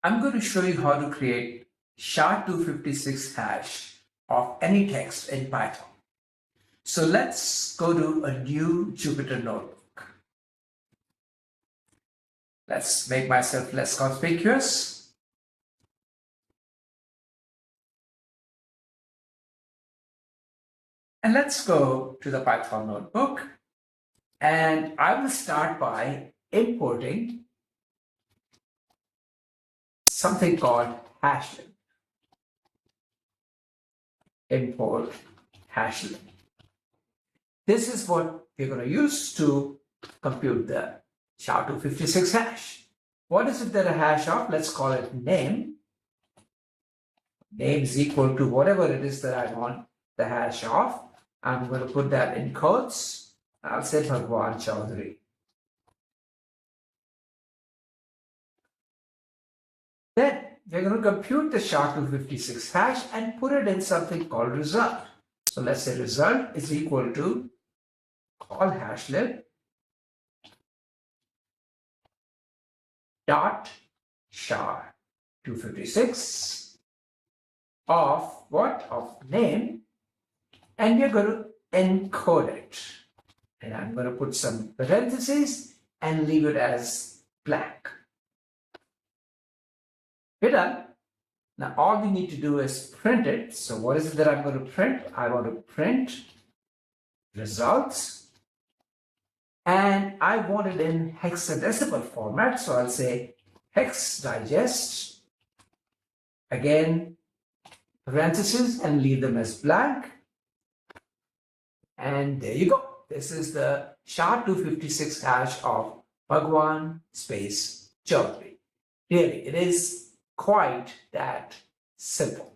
I'm going to show you how to create SHA256 hash of any text in Python. So let's go to a new Jupyter notebook. Let's make myself less conspicuous. And let's go to the Python notebook. And I will start by importing something called hashlib. Import hashlib. This is what we're going to use to compute the SHA256 hash. What is it that a hash of? Let's call it name. Name is equal to whatever it is that I want the hash of. I'm going to put that in quotes. I'll say Bhagwan Chaudhary. Then we're going to compute the SHA256 hash and put it in something called result. So let's say result is equal to call hashlib dot SHA256 of what? Of name, and we're going to encode it. And I'm going to put some parentheses and leave it as blank. We're done. Now all we need to do is print it. So what is it that I'm going to print? I want to print results. And I want it in hexadecimal format. So I'll say hex digest. Again, parentheses and leave them as blank. And there you go. This is the SHA256 hash of Bhagwan space Chaudhary. Really, it is quite that simple.